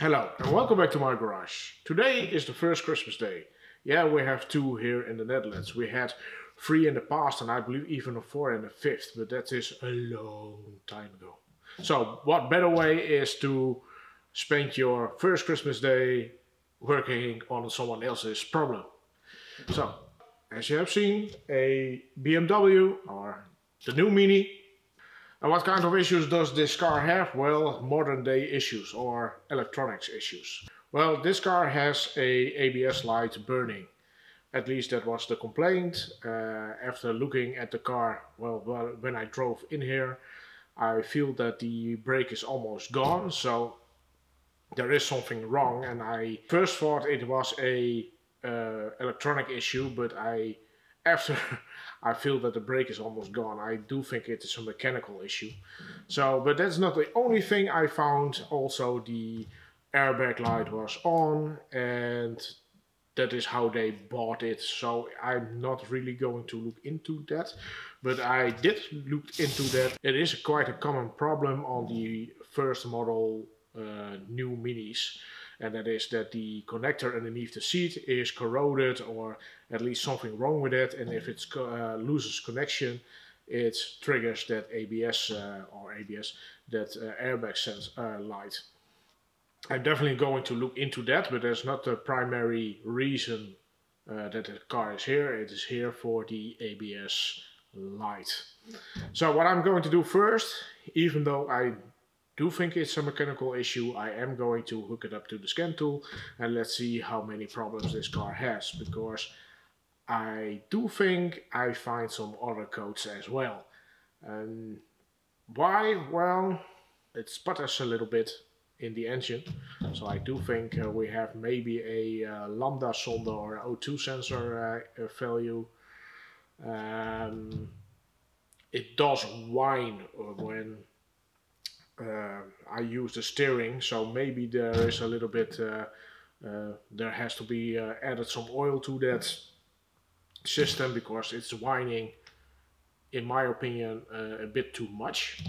Hello and welcome back to my garage. Today is the first Christmas day. Yeah, we have two here in the Netherlands. We had three in the past and I believe even a four and a fifth, but that is a long time ago. So what better way is to spend your first Christmas day working on someone else's problem. So, as you have seen, a BMW or the new Mini. And what kind of issues does this car have? Well, modern day issues or electronics issues. Well, this car has a ABS light burning. At least that was the complaint. After looking at the car, well, when I drove in here, I feel that the brake is almost gone. So there is something wrong. And I first thought it was a electronic issue, but after I feel that the brake is almost gone, I do think it is a mechanical issue. So, but that's not the only thing I found. Also, the airbag light was on, and that is how they bought it. So I'm not really going to look into that, but I did look into that. It is quite a common problem on the first model new Minis, and that is that the connector underneath the seat is corroded or at least something wrong with it, and if it loses connection, it triggers that ABS that airbag sense light. I'm definitely going to look into that, but that's not the primary reason that the car is here. It is here for the ABS light. So what I'm going to do first, even though I do think it's a mechanical issue, I am going to hook it up to the scan tool and let's see how many problems this car has, because I do think I find some other codes as well. Why? Well, it sputters a little bit in the engine, so I do think we have maybe a lambda sonde or O2 sensor value. It does whine when I use the steering, so maybe there is a little bit, there has to be added some oil to that system, because it's whining, in my opinion, a bit too much.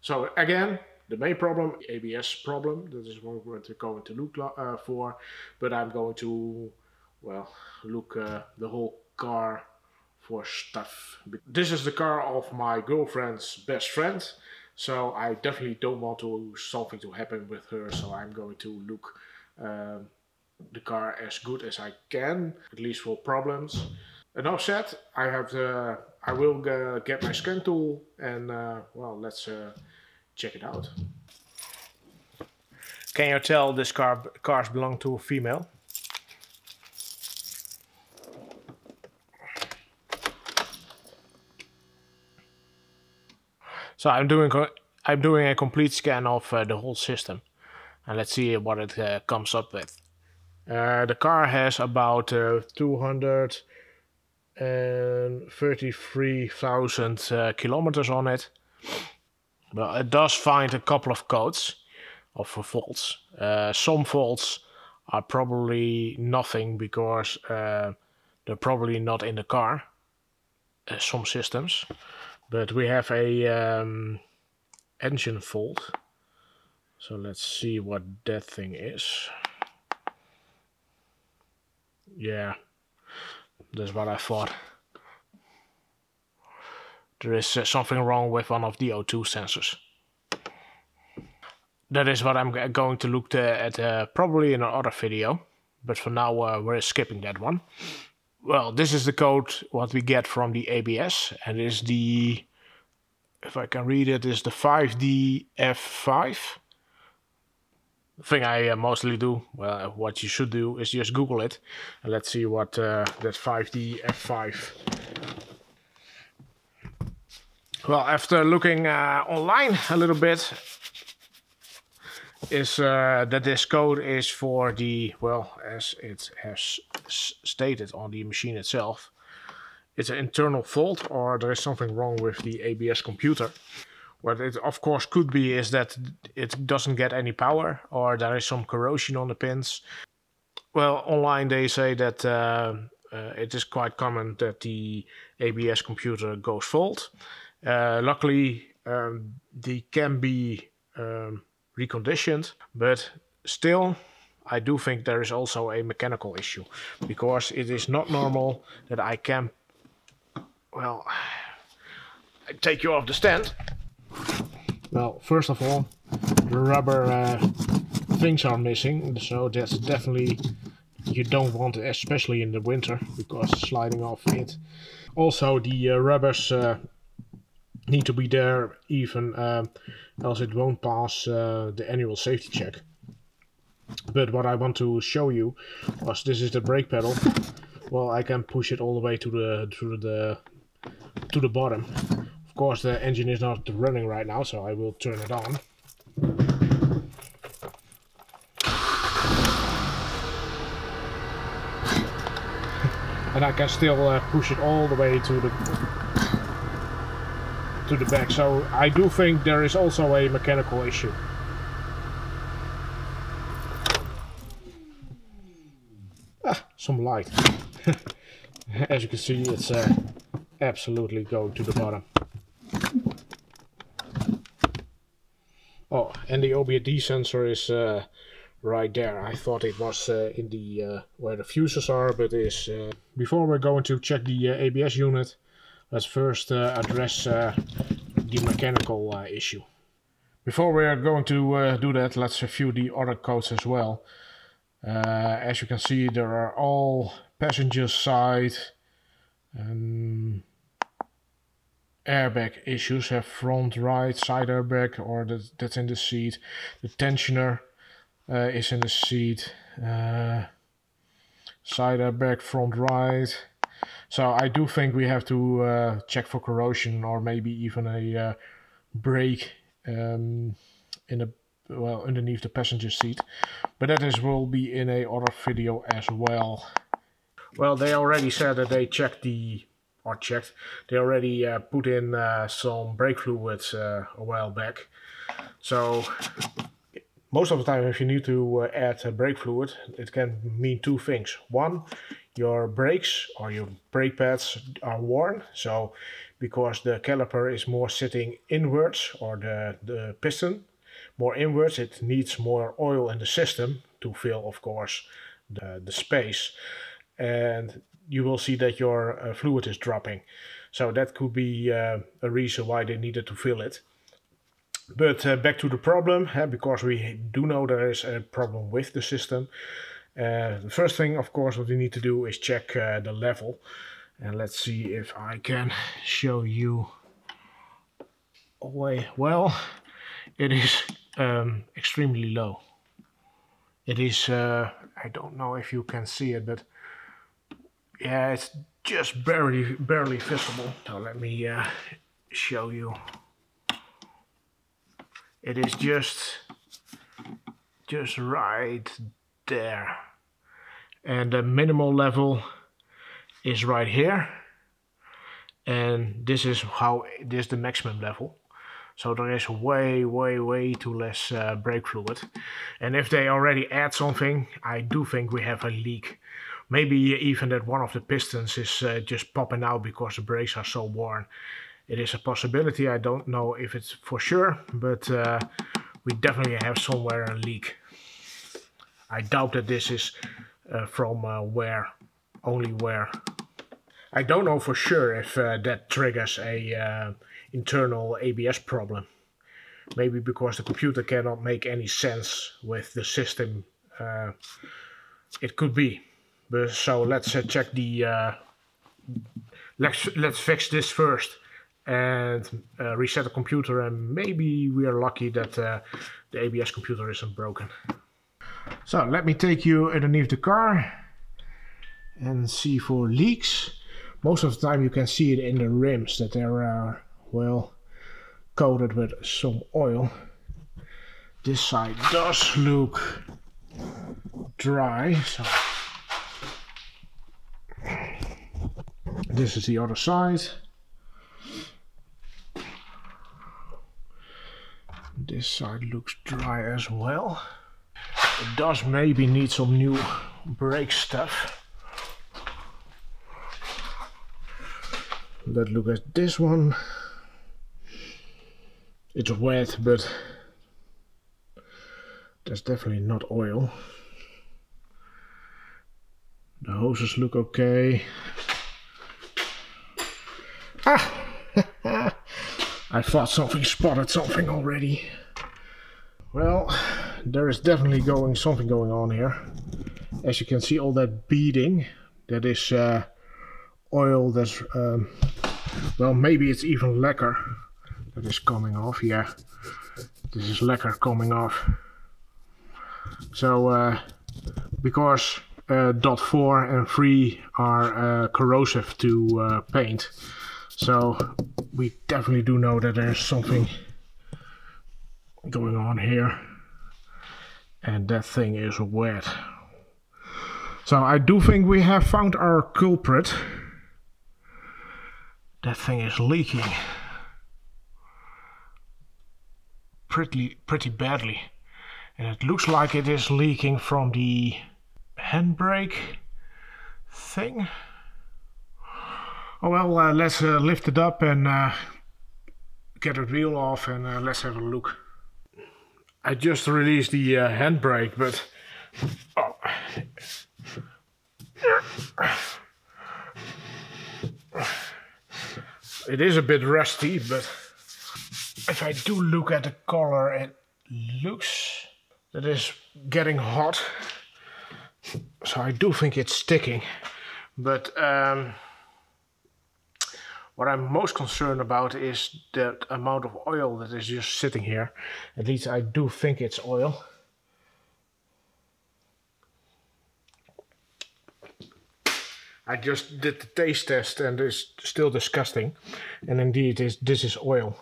So again, the main problem, ABS problem, that is what we're going to look for, but I'm going to, well, look the whole car for stuff. This is the car of my girlfriend's best friend, so I definitely don't want something to happen with her, so I'm going to look the car as good as I can, at least for problems. Enough said, I will get my scan tool and well, let's check it out. Can you tell this cars belong to a female? So I'm doing a complete scan of the whole system, and let's see what it comes up with. The car has about 233,000 kilometers on it. Well, it does find a couple of codes of faults. Some faults are probably nothing because they're probably not in the car. Some systems, but we have a engine fault. So let's see what that thing is. Yeah, that's what I thought. There is something wrong with one of the O2 sensors. That is what I'm going to look at probably in another video, but for now we're skipping that one. Well, this is the code what we get from the ABS, and is the, if I can read it, is the 5DF5. The thing I mostly do, well, what you should do is just Google it, and let's see what that 5DF5. Well, after looking online a little bit, is that this code is for the, well, as it has stated on the machine itself, it's an internal fault, or there is something wrong with the ABS computer. What it of course could be is that it doesn't get any power, or there is some corrosion on the pins. Well, online they say that it is quite common that the ABS computer goes fault. Luckily, they can be reconditioned, but Still, I do think there is also a mechanical issue, because it is not normal that I can, well, take you off the stand. Well, first of all, the rubber things are missing, so that's definitely, you don't want it, especially in the winter, because sliding off it. Also, the rubbers need to be there, even else it won't pass the annual safety check. But what I want to show you was, this is the brake pedal. Well, I can push it all the way to the bottom. Of course, the engine is not running right now, so I will turn it on. And I can still push it all the way to the back. So I do think there is also a mechanical issue. Some light. As you can see, it's absolutely going to the bottom. Oh, and the OBD sensor is right there. I thought it was in the where the fuses are, but it is. Before we're going to check the ABS unit, let's first address the mechanical issue. Before we are going to do that, let's review the other codes as well. As you can see, there are all passenger side airbag issues. Have front right side airbag, or that's in the seat. The tensioner is in the seat. Side airbag, front right. So I do think we have to check for corrosion, or maybe even a brake underneath the passenger seat. But that will be in a other video as well. Well, they already said that they they already put in some brake fluids a while back. So most of the time, if you need to add brake fluid, it can mean two things. One, your brakes or your brake pads are worn. So because the caliper is more sitting inwards, or the piston more inwards, it needs more oil in the system to fill, of course, the space. And you will see that your fluid is dropping. So that could be a reason why they needed to fill it. But back to the problem, because we do know there is a problem with the system. The first thing, of course, what we need to do is check the level. And let's see if I can show you. Well, it is extremely low. It is, I don't know if you can see it, but yeah, it's just barely visible. So let me show you. It is just right there, and the minimal level is right here, and this is the maximum level. So there is way too less brake fluid. And if they already add something, I do think we have a leak. Maybe even that one of the pistons is just popping out because the brakes are so worn. It is a possibility. I don't know if it's for sure, but we definitely have somewhere a leak. I doubt that this is from only wear. I don't know for sure if that triggers a internal ABS problem. Maybe because the computer cannot make any sense with the system. It could be. But so let's check the. Let's fix this first and reset the computer, and maybe we are lucky that the ABS computer isn't broken. So let me take you underneath the car and see for leaks. Most of the time you can see it in the rims that they are well coated with some oil. This side does look dry, so this is the other side. This side looks dry as well. It does maybe need some new brake stuff. Let's look at this one. It's wet, but That's definitely not oil. The hoses look okay. Ah! I thought spotted something already. Well, there is definitely something going on here. As you can see, all that beading, that is oil that's, well, maybe it's even lacquer that is coming off. Yeah, this is lacquer coming off. So, because dot 4 and 3 are corrosive to paint, so we definitely do know that there's something going on here, and that thing is wet. So I do think we have found our culprit. That thing is leaking pretty badly, and it looks like it is leaking from the handbrake thing. Oh well, let's lift it up and get the wheel off, and let's have a look. I just released the handbrake, but oh. It is a bit rusty, but if I do look at the color, it looks that it's getting hot. So I do think it's sticking. But what I'm most concerned about is the amount of oil that is just sitting here. At least I do think it's oil. I just did the taste test and it's still disgusting. And indeed, this is oil.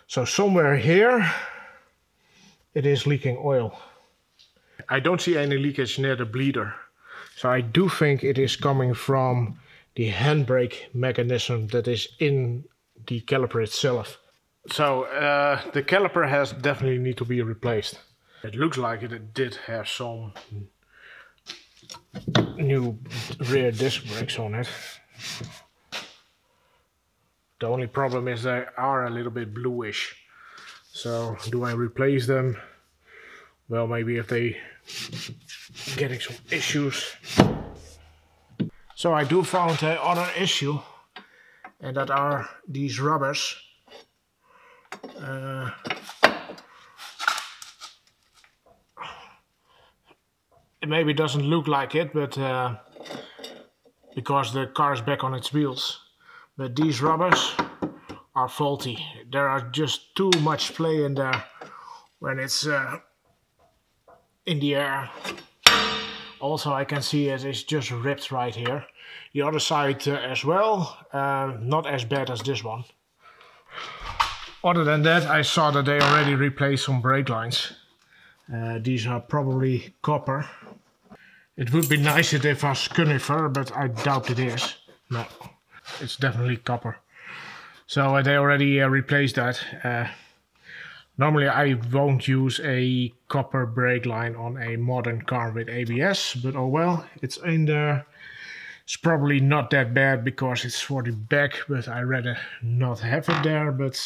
So somewhere here, it is leaking oil. I don't see any leakage near the bleeder. So I do think it is coming from the handbrake mechanism that is in the caliper itself. So the caliper has definitely need to be replaced. It looks like it did have some new rear disc brakes on it. The only problem is they are a little bit bluish. So do I replace them? Well, maybe if they getting some issues. So I do found another issue, and that are these rubbers. It maybe doesn't look like it, but because the car is back on its wheels. But these rubbers are faulty. There are just too much play in there when it's in the air. Also, I can see it's just ripped right here. The other side as well, not as bad as this one. Other than that, I saw that they already replaced some brake lines. These are probably copper. It would be nice if it was conifer, but I doubt it is. No, it's definitely copper. So they already replaced that. Normally I won't use a copper brake line on a modern car with ABS, but oh well, it's in there. It's probably not that bad because it's for the back, but I rather not have it there, but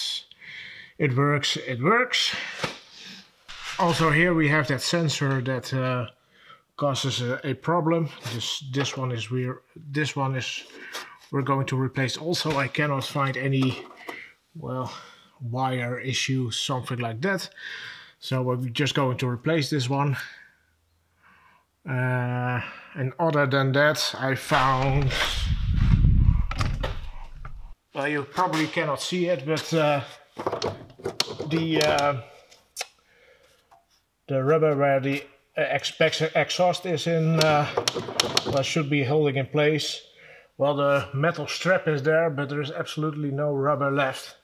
it works, it works. Also here we have that sensor that causes a problem. This one is we're going to replace. Also, I cannot find any, well, wire issue, something like that. So we're just going to replace this one. And other than that, I found, well, you probably cannot see it, but the rubber where the exhaust is in, well, should be holding in place. Well, the metal strap is there, but there is absolutely no rubber left.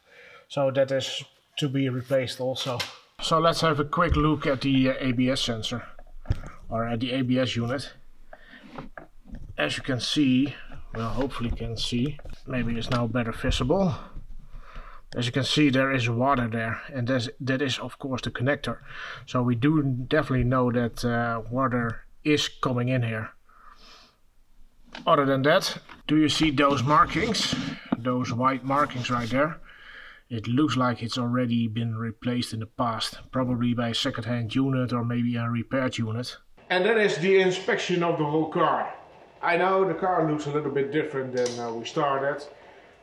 So that is to be replaced also. So let's have a quick look at the ABS sensor, or at the ABS unit. As you can see, well, hopefully you can see, maybe it's now better visible. As you can see, there is water there, and that is of course the connector. So we do definitely know that water is coming in here. Other than that, do you see those markings? Those white markings right there? It looks like it's already been replaced in the past, probably by a second-hand unit or maybe a repaired unit. And that is the inspection of the whole car. I know the car looks a little bit different than we started.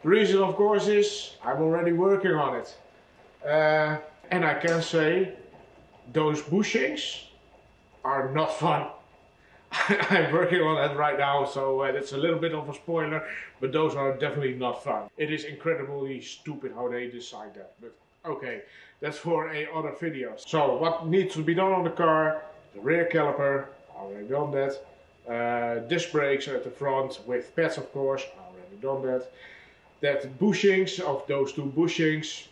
The reason, of course, is I'm already working on it. And I can say those bushings are not fun. I'm working on it right now, so that's a little bit of a spoiler, but those are definitely not fun. It is incredibly stupid how they decide that, but okay, that's for a other video. So what needs to be done on the car: the rear caliper, already done that. Disc brakes at the front with pads, of course, already done that. That bushings of those two bushings,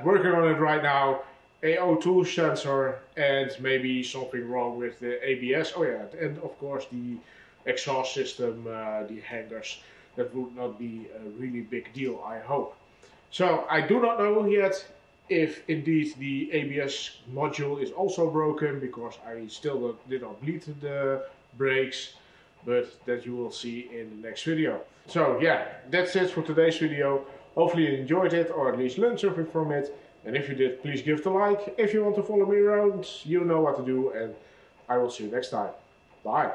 working on it right now. A O2 sensor and maybe something wrong with the ABS. Oh yeah, and of course the exhaust system, the hangers. That would not be a really big deal, I hope. So I do not know yet if indeed the ABS module is also broken, because I still did not bleed the brakes, but that you will see in the next video. So yeah, that's it for today's video. Hopefully you enjoyed it, or at least learned something from it. And if you did, please give it a like. If you want to follow me around, you know what to do, and I will see you next time. Bye.